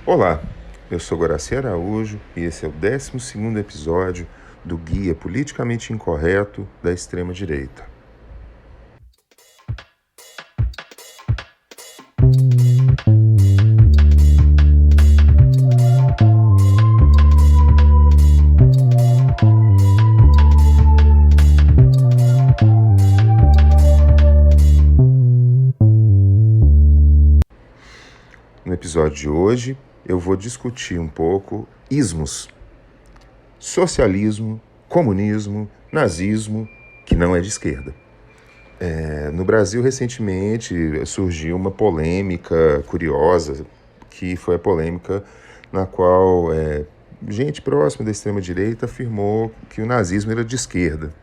Olá, eu sou Guaraci Araújo e esse é o 12º episódio do Guia Politicamente Incorreto da Extrema-Direita. No episódio de hoje, eu vou discutir um pouco ismos. Socialismo, comunismo, nazismo, que não é de esquerda. No Brasil, recentemente, surgiu uma polêmica curiosa, que foi a polêmica na qual gente próxima da extrema-direita afirmou que o nazismo era de esquerda.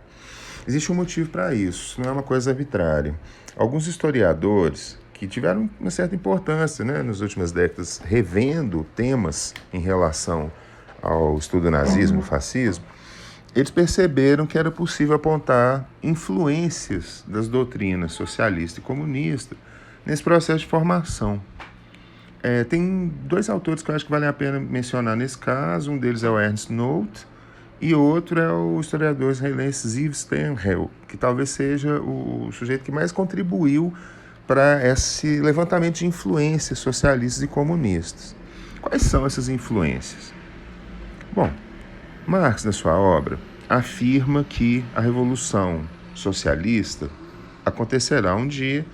Existe um motivo para isso, não é uma coisa arbitrária. Alguns historiadores que tiveram uma certa importância, nas últimas décadas, revendo temas em relação ao estudo do nazismo, do fascismo, eles perceberam que era possível apontar influências das doutrinas socialista e comunista nesse processo de formação. Tem dois autores que eu acho que vale a pena mencionar nesse caso. Um deles é o Ernst Nolte e outro é o historiador israelense Ziv Sternhell, que talvez seja o sujeito que mais contribuiu para esse levantamento de influências socialistas e comunistas. Quais são essas influências? Bom, Marx, na sua obra, afirma que a Revolução Socialista acontecerá um dia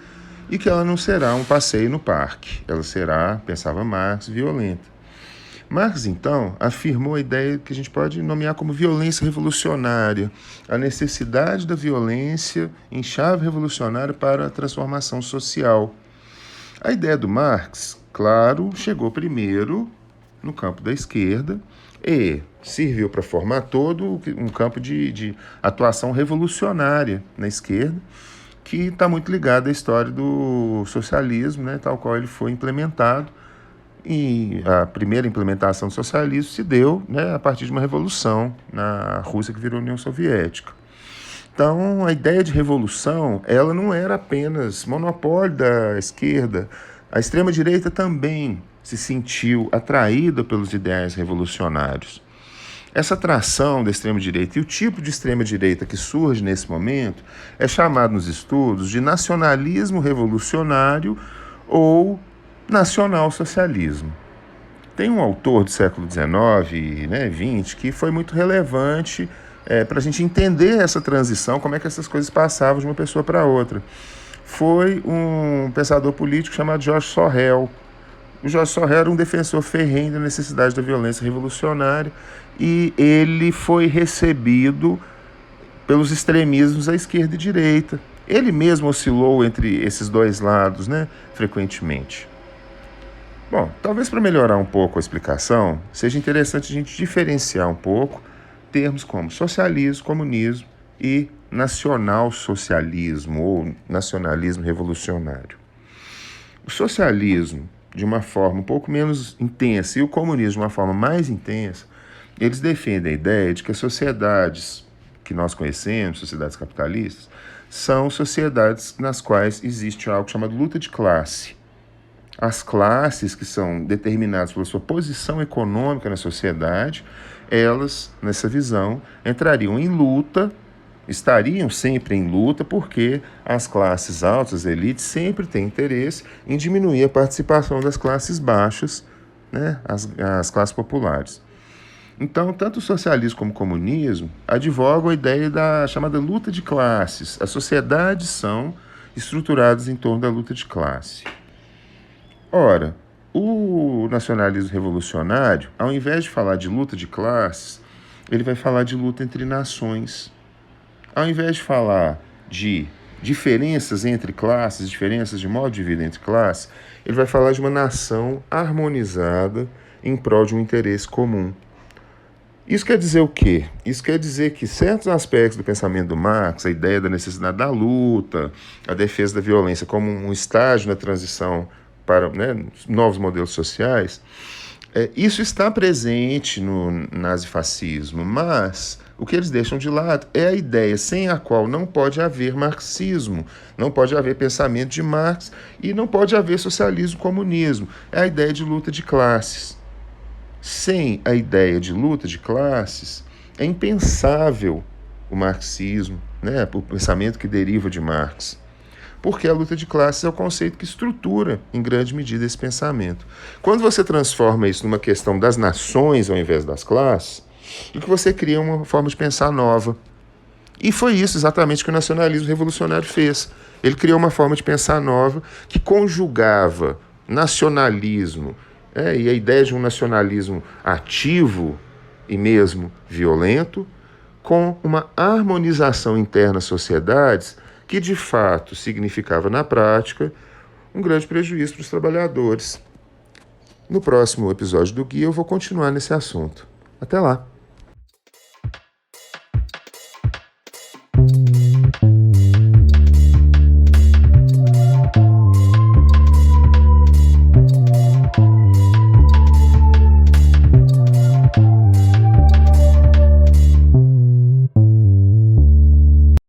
e que ela não será um passeio no parque. Ela será, pensava Marx, violenta. Marx, então, afirmou a ideia que a gente pode nomear como violência revolucionária, a necessidade da violência em chave revolucionária para a transformação social. A ideia do Marx, claro, chegou primeiro no campo da esquerda e serviu para formar todo um campo de atuação revolucionária na esquerda, que está muito ligado à história do socialismo, tal qual ele foi implementado. E a primeira implementação do socialismo se deu a partir de uma revolução na Rússia, que virou União Soviética. Então, a ideia de revolução, ela não era apenas monopólio da esquerda. A extrema-direita também se sentiu atraída pelos ideais revolucionários. Essa atração da extrema-direita e o tipo de extrema-direita que surge nesse momento é chamado nos estudos de nacionalismo revolucionário ou nacional-socialismo. Tem um autor do século XIX e XX que foi muito relevante para a gente entender essa transição, como é que essas coisas passavam de uma pessoa para outra. Foi um pensador político chamado Georges Sorel. O Georges Sorel era um defensor ferrenho da necessidade da violência revolucionária e ele foi recebido pelos extremismos à esquerda e direita. Ele mesmo oscilou entre esses dois lados, frequentemente. Bom, talvez para melhorar um pouco a explicação, seja interessante a gente diferenciar um pouco termos como socialismo, comunismo e nacional-socialismo ou nacionalismo revolucionário. O socialismo, de uma forma um pouco menos intensa, e o comunismo, de uma forma mais intensa, eles defendem a ideia de que as sociedades que nós conhecemos, sociedades capitalistas, são sociedades nas quais existe algo chamado luta de classe. As classes que são determinadas pela sua posição econômica na sociedade, elas, nessa visão, entrariam em luta, estariam sempre em luta, porque as classes altas, as elites, sempre têm interesse em diminuir a participação das classes baixas, as classes populares. Então, tanto o socialismo como o comunismo advogam a ideia da chamada luta de classes. As sociedades são estruturadas em torno da luta de classe. Ora, o nacionalismo revolucionário, ao invés de falar de luta de classes, ele vai falar de luta entre nações. Ao invés de falar de diferenças entre classes, diferenças de modo de vida entre classes, ele vai falar de uma nação harmonizada em prol de um interesse comum. Isso quer dizer o quê? Isso quer dizer que certos aspectos do pensamento do Marx, a ideia da necessidade da luta, a defesa da violência como um estágio na transição para novos modelos sociais, Isso está presente no nazifascismo, mas o que eles deixam de lado é a ideia sem a qual não pode haver marxismo, não pode haver pensamento de Marx e não pode haver socialismo, comunismo. É a ideia de luta de classes. Sem a ideia de luta de classes, é impensável o marxismo, né, o pensamento que deriva de Marx. Porque a luta de classes é o conceito que estrutura, em grande medida, esse pensamento. Quando você transforma isso numa questão das nações ao invés das classes, o que você cria uma forma de pensar nova. E foi isso exatamente que o nacionalismo revolucionário fez. Ele criou uma forma de pensar nova que conjugava nacionalismo, e a ideia de um nacionalismo ativo e mesmo violento, com uma harmonização interna às sociedades que, de fato, significava, na prática, um grande prejuízo para os trabalhadores. No próximo episódio do Guia, eu vou continuar nesse assunto. Até lá!